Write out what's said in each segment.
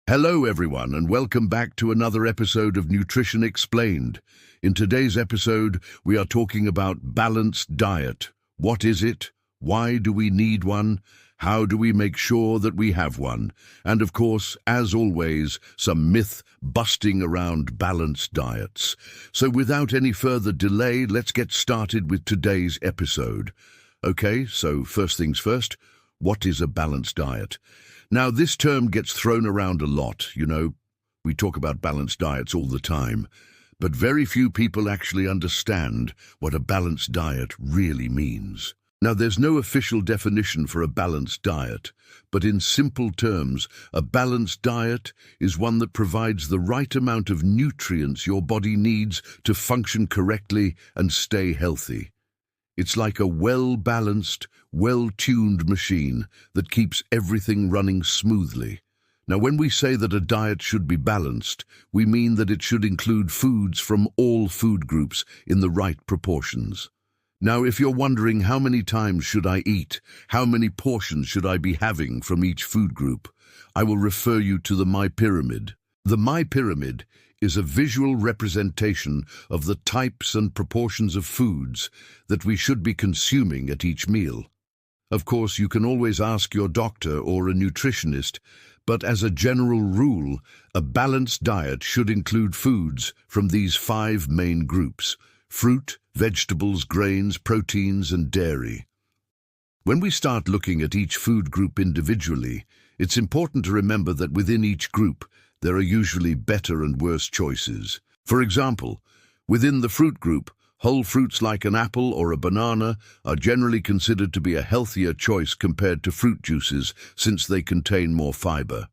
Hello everyone and welcome back to another episode of Nutrition Explained. In today's episode, we are talking about balanced diet. What is it? Why do we need one? How do we make sure that we have one? And of course, as always, some myth busting around balanced diets. So without any further delay, let's get started with today's episode. Okay, so first things first, what is a balanced diet? Now, this term gets thrown around a lot, we talk about balanced diets all the time, but very few people actually understand what a balanced diet really means. Now, there's no official definition for a balanced diet, but in simple terms, a balanced diet is one that provides the right amount of nutrients your body needs to function correctly and stay healthy. It's like a well-balanced, well-tuned machine that keeps everything running smoothly. Now, when we say that a diet should be balanced, we mean that it should include foods from all food groups in the right proportions. Now, if you're wondering how many times should I eat, how many portions should I be having from each food group, I will refer you to the My Pyramid. The My Pyramid is a visual representation of the types and proportions of foods that we should be consuming at each meal. Of course, you can always ask your doctor or a nutritionist, but as a general rule, a balanced diet should include foods from these 5 main groups: fruit, vegetables, grains, proteins, and dairy. When we start looking at each food group individually, it's important to remember that within each group, there are usually better and worse choices. For example, within the fruit group, whole fruits like an apple or a banana are generally considered to be a healthier choice compared to fruit juices since they contain more fiber.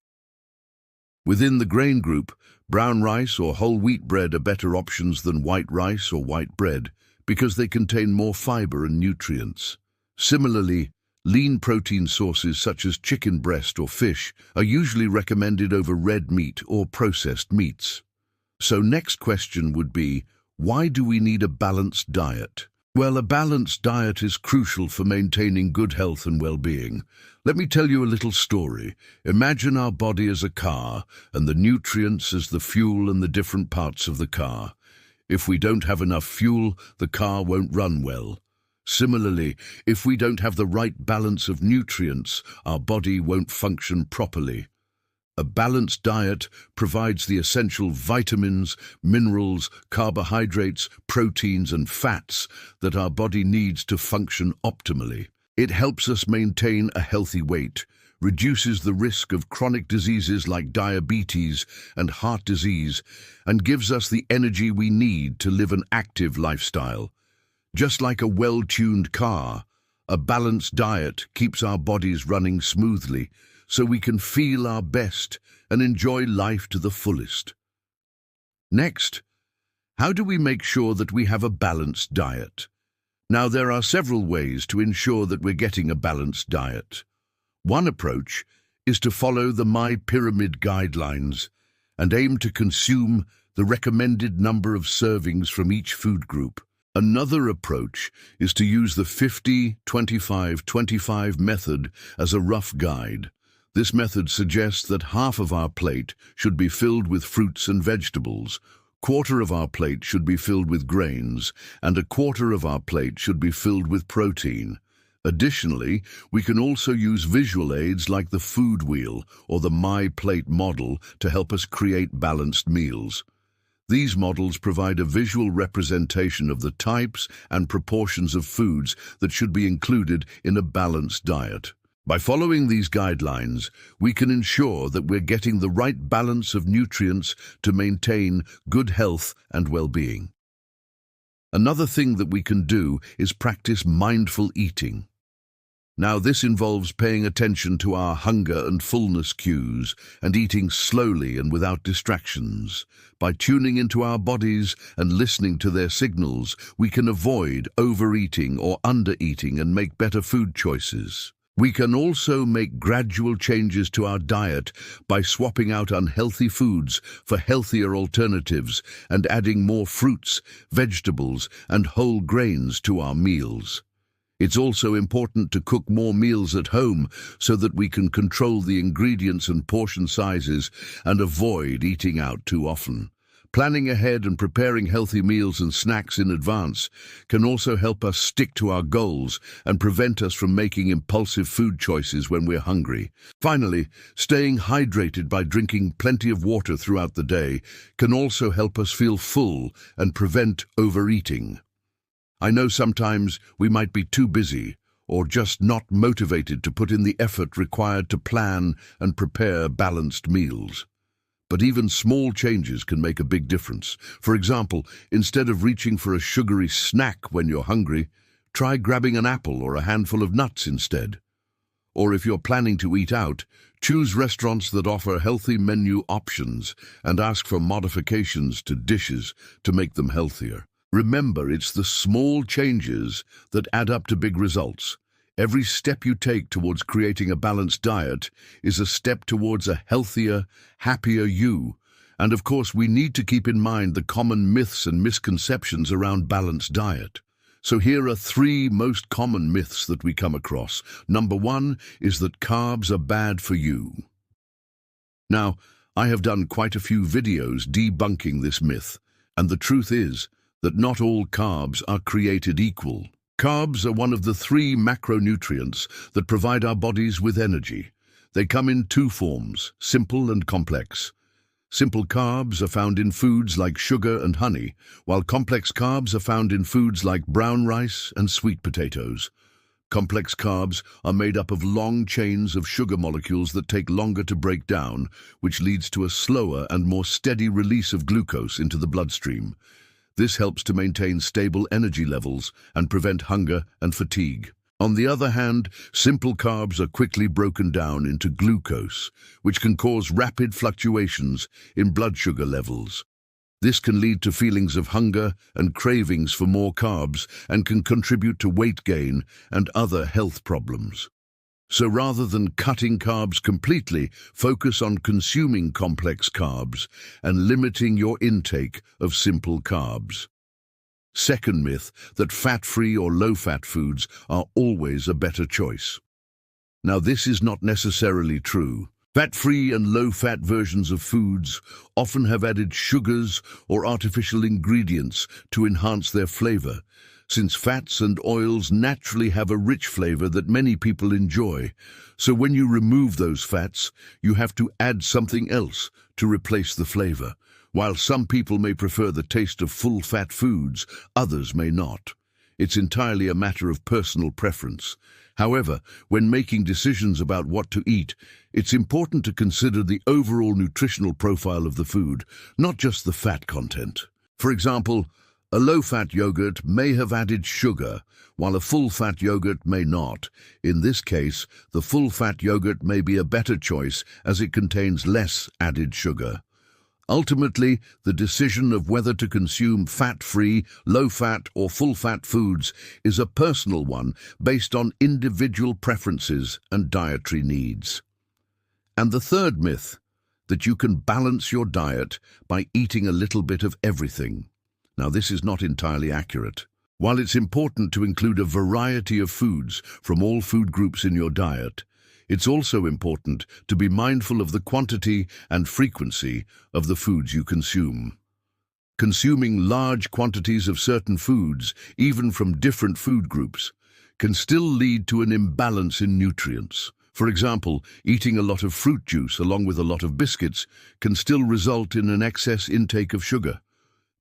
Within the grain group, brown rice or whole wheat bread are better options than white rice or white bread because they contain more fiber and nutrients. Similarly, lean protein sources such as chicken breast or fish are usually recommended over red meat or processed meats. So next question would be, why do we need a balanced diet? Well, a balanced diet is crucial for maintaining good health and well-being. Let me tell you a little story. Imagine our body as a car and the nutrients as the fuel and the different parts of the car. If we don't have enough fuel, the car won't run well. Similarly, if we don't have the right balance of nutrients, our body won't function properly. A balanced diet provides the essential vitamins, minerals, carbohydrates, proteins, and fats that our body needs to function optimally. It helps us maintain a healthy weight, reduces the risk of chronic diseases like diabetes and heart disease, and gives us the energy we need to live an active lifestyle. Just like a well-tuned car, a balanced diet keeps our bodies running smoothly so we can feel our best and enjoy life to the fullest. Next, how do we make sure that we have a balanced diet? Now, there are several ways to ensure that we're getting a balanced diet. One approach is to follow the My Pyramid guidelines and aim to consume the recommended number of servings from each food group. Another approach is to use the 50-25-25 method as a rough guide. This method suggests that half of our plate should be filled with fruits and vegetables, quarter of our plate should be filled with grains, and a quarter of our plate should be filled with protein. Additionally, we can also use visual aids like the food wheel or the My Plate model to help us create balanced meals. These models provide a visual representation of the types and proportions of foods that should be included in a balanced diet. By following these guidelines, we can ensure that we're getting the right balance of nutrients to maintain good health and well-being. Another thing that we can do is practice mindful eating. Now, this involves paying attention to our hunger and fullness cues and eating slowly and without distractions. By tuning into our bodies and listening to their signals, we can avoid overeating or undereating and make better food choices. We can also make gradual changes to our diet by swapping out unhealthy foods for healthier alternatives and adding more fruits, vegetables, and whole grains to our meals. It's also important to cook more meals at home so that we can control the ingredients and portion sizes and avoid eating out too often. Planning ahead and preparing healthy meals and snacks in advance can also help us stick to our goals and prevent us from making impulsive food choices when we're hungry. Finally, staying hydrated by drinking plenty of water throughout the day can also help us feel full and prevent overeating. I know sometimes we might be too busy or just not motivated to put in the effort required to plan and prepare balanced meals. But even small changes can make a big difference. For example, instead of reaching for a sugary snack when you're hungry, try grabbing an apple or a handful of nuts instead. Or if you're planning to eat out, choose restaurants that offer healthy menu options and ask for modifications to dishes to make them healthier. Remember, it's the small changes that add up to big results. Every step you take towards creating a balanced diet is a step towards a healthier, happier you. And of course, we need to keep in mind the common myths and misconceptions around balanced diet. So here are 3 most common myths that we come across. Number 1 is that carbs are bad for you. Now, I have done quite a few videos debunking this myth, and the truth is that not all carbs are created equal. Carbs are one of the 3 macronutrients that provide our bodies with energy. They come in 2 forms, simple and complex. Simple carbs are found in foods like sugar and honey, while complex carbs are found in foods like brown rice and sweet potatoes. Complex carbs are made up of long chains of sugar molecules that take longer to break down, which leads to a slower and more steady release of glucose into the bloodstream. This helps to maintain stable energy levels and prevent hunger and fatigue. On the other hand, simple carbs are quickly broken down into glucose, which can cause rapid fluctuations in blood sugar levels. This can lead to feelings of hunger and cravings for more carbs and can contribute to weight gain and other health problems. So rather than cutting carbs completely, focus on consuming complex carbs and limiting your intake of simple carbs. Second myth, that fat-free or low-fat foods are always a better choice. Now, this is not necessarily true. Fat-free and low-fat versions of foods often have added sugars or artificial ingredients to enhance their flavor, since fats and oils naturally have a rich flavor that many people enjoy. So when you remove those fats, you have to add something else to replace the flavor. While some people may prefer the taste of full-fat foods, others may not. It's entirely a matter of personal preference. However, when making decisions about what to eat, it's important to consider the overall nutritional profile of the food, not just the fat content. For example, a low-fat yogurt may have added sugar, while a full-fat yogurt may not. In this case, the full-fat yogurt may be a better choice as it contains less added sugar. Ultimately, the decision of whether to consume fat-free, low-fat or full-fat foods is a personal one based on individual preferences and dietary needs. And the third myth, that you can balance your diet by eating a little bit of everything. Now, this is not entirely accurate. While it's important to include a variety of foods from all food groups in your diet, it's also important to be mindful of the quantity and frequency of the foods you consume. Consuming large quantities of certain foods, even from different food groups, can still lead to an imbalance in nutrients. For example, eating a lot of fruit juice along with a lot of biscuits can still result in an excess intake of sugar.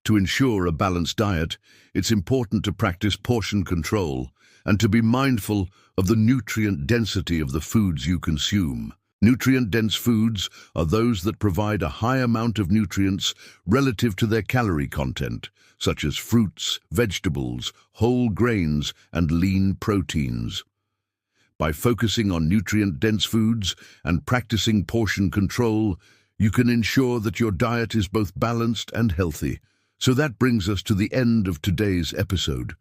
To ensure a balanced diet, it's important to practice portion control and to be mindful of the nutrient density of the foods you consume. Nutrient-dense foods are those that provide a high amount of nutrients relative to their calorie content, such as fruits, vegetables, whole grains, and lean proteins. By focusing on nutrient-dense foods and practicing portion control, you can ensure that your diet is both balanced and healthy. So that brings us to the end of today's episode.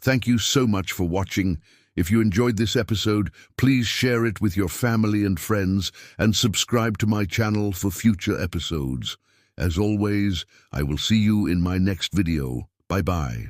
Thank you so much for watching. If you enjoyed this episode, please share it with your family and friends and subscribe to my channel for future episodes. As always, I will see you in my next video. Bye-bye.